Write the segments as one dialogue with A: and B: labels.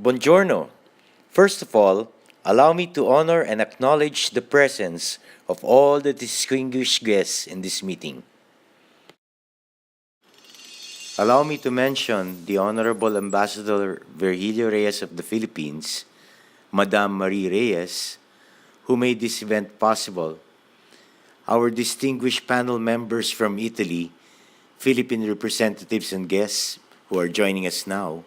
A: Buongiorno. First of all, allow me to honor and acknowledge the presence of all the distinguished guests in this meeting. Allow me to mention the Honorable Ambassador Virgilio Reyes of the Philippines, Madame Marie Reyes, who made this event possible, our distinguished panel members from Italy, Philippine representatives and guests who are joining us now,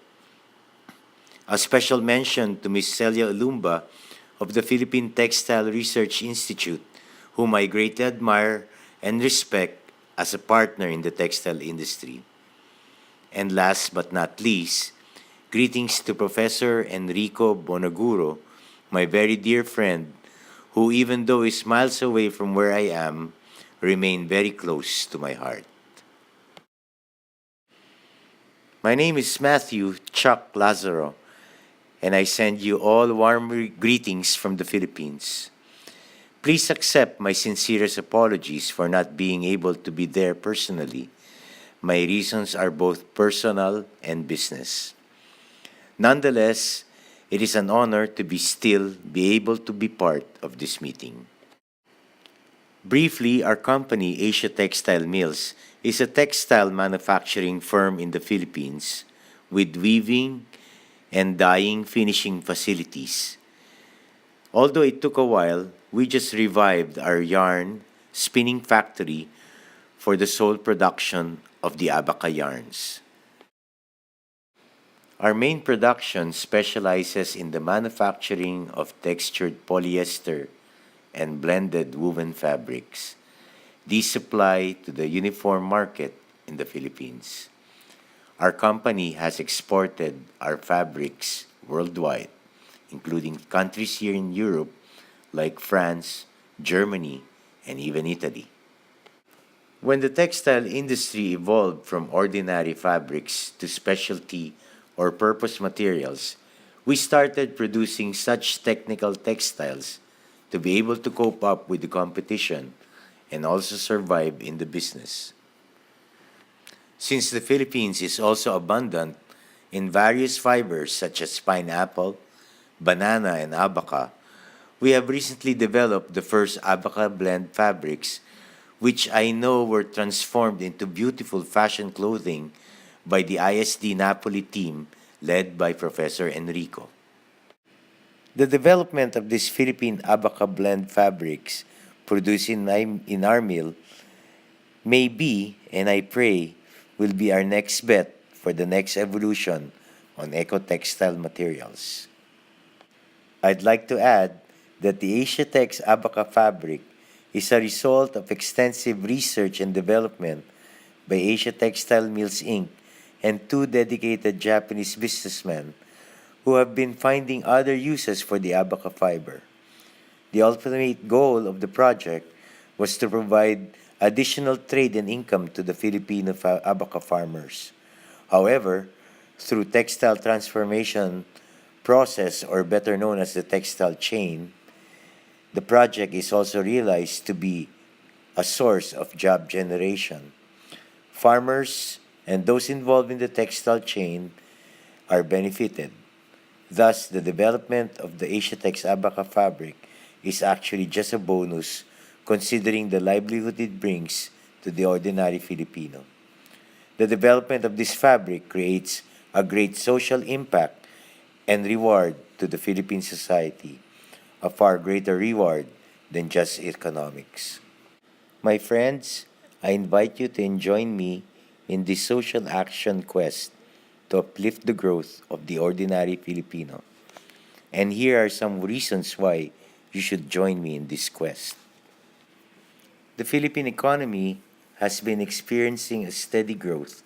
A: a special mention to Ms. Celia Ulumba of the Philippine Textile Research Institute, whom I greatly admire and respect as a partner in the textile industry. And last but not least, greetings to Professor Enrico Bonaguro, my very dear friend, who even though is miles away from where I am, remain very close to my heart. My name is Matthew Chuck Lazaro, and I send you all warm greetings from the Philippines. Please accept my sincerest apologies for not being able to be there personally. My reasons are both personal and business. Nonetheless, it is an honor to be able to be part of this meeting. Briefly, our company, Asia Textile Mills, is a textile manufacturing firm in the Philippines with weaving and dyeing finishing facilities. Although it took a while, we just revived our yarn spinning factory for the sole production of the abaca yarns. Our main production specializes in the manufacturing of textured polyester and blended woven fabrics. These supply to the uniform market in the Philippines. Our company has exported our fabrics worldwide, including countries here in Europe like France, Germany, and even Italy. When the textile industry evolved from ordinary fabrics to specialty or purpose materials, we started producing such technical textiles to be able to cope up with the competition and also survive in the business. Since the Philippines is also abundant in various fibers such as pineapple, banana, and abaca, we have recently developed the first abaca blend fabrics, which I know were transformed into beautiful fashion clothing by the ISD Napoli team led by Professor Enrico. The development of these Philippine abaca blend fabrics produced in our mill may be, and I pray, will be our next bet for the next evolution on eco-textile materials. I'd like to add that the Asiatex abaca fabric is a result of extensive research and development by Asia Textile Mills Inc. and two dedicated Japanese businessmen who have been finding other uses for the abaca fiber. The ultimate goal of the project was to provide additional trade and income to the Filipino abaca farmers. However, through textile transformation process, or better known as the textile chain, the project is also realized to be a source of job generation. Farmers and those involved in the textile chain are benefited. Thus, the development of the Asiatex abaca fabric is actually just a bonus considering the livelihood it brings to the ordinary Filipino. The development of this fabric creates a great social impact and reward to the Philippine society, a far greater reward than just economics. My friends, I invite you to join me in this social action quest to uplift the growth of the ordinary Filipino. And here are some reasons why you should join me in this quest. The Philippine economy has been experiencing a steady growth,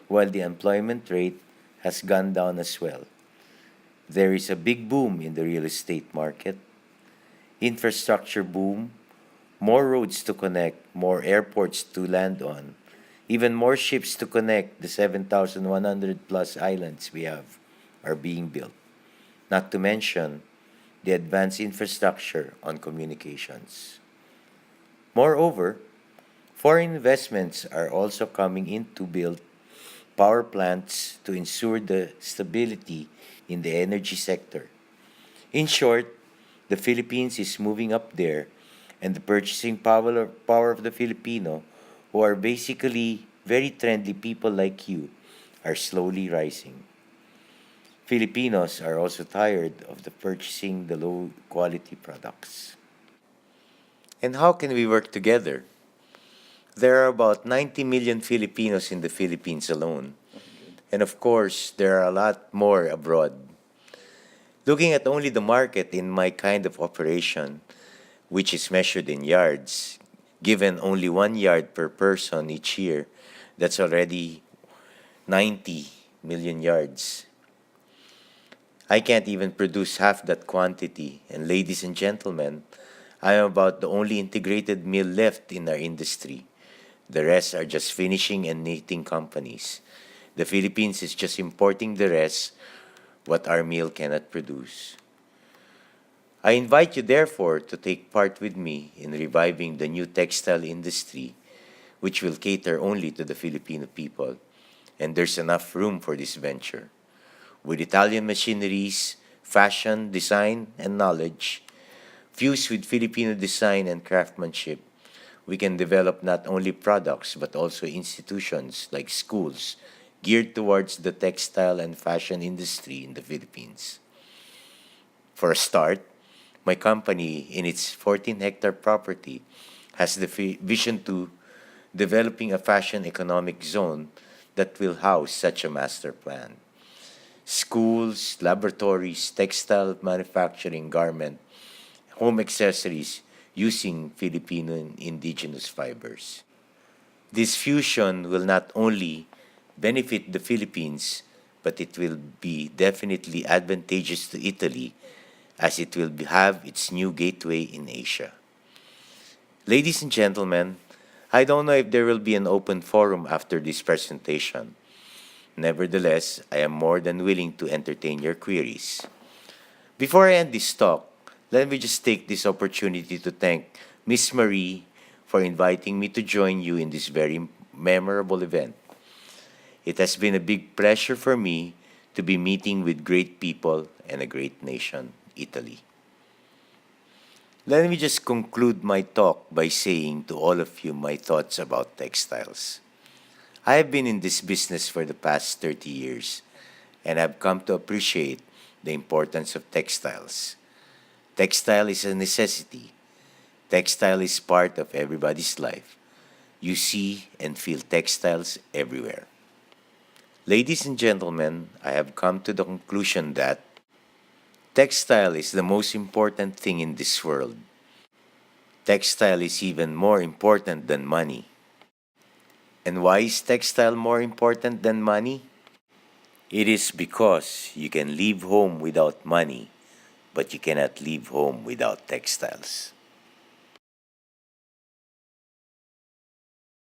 A: while the employment rate has gone down as well. There is a big boom in the real estate market, infrastructure boom, more roads to connect, more airports to land on, even more ships to connect the 7,100 plus islands we have are being built, not to mention the advanced infrastructure on communications. Moreover, foreign investments are also coming in to build power plants to ensure the stability in the energy sector. In short, the Philippines is moving up there, and the purchasing power of the Filipino, who are basically very trendy people like you, are slowly rising. Filipinos are also tired of the purchasing the low quality products. And how can we work together? There are about 90 million Filipinos in the Philippines alone. And of course, there are a lot more abroad. Looking at only the market in my kind of operation, which is measured in yards, given only 1 yard per person each year, that's already 90 million yards. I can't even produce half that quantity, and ladies and gentlemen, I am about the only integrated mill left in our industry. The rest are just finishing and knitting companies. The Philippines is just importing the rest, what our mill cannot produce. I invite you, therefore, to take part with me in reviving the new textile industry, which will cater only to the Filipino people. And there's enough room for this venture. With Italian machineries, fashion, design, and knowledge, fused with Filipino design and craftsmanship, we can develop not only products but also institutions like schools geared towards the textile and fashion industry in the Philippines. For a start, my company, in its 14-hectare property, has the vision to developing a fashion economic zone that will house such a master plan. Schools, laboratories, textile manufacturing, garment, home accessories using Filipino and indigenous fibers. This fusion will not only benefit the Philippines, but it will be definitely advantageous to Italy as it will have its new gateway in Asia. Ladies and gentlemen, I don't know if there will be an open forum after this presentation. Nevertheless, I am more than willing to entertain your queries. Before I end this talk, let me just take this opportunity to thank Miss Marie for inviting me to join you in this very memorable event. It has been a big pleasure for me to be meeting with great people and a great nation, Italy. Let me just conclude my talk by saying to all of you my thoughts about textiles. I have been in this business for the past 30 years and have come to appreciate the importance of textiles. Textile is a necessity. Textile is part of everybody's life. You see and feel textiles everywhere. Ladies and gentlemen, I have come to the conclusion that textile is the most important thing in this world. Textile is even more important than money. And why is textile more important than money? It is because you can leave home without money, but you cannot leave home without textiles.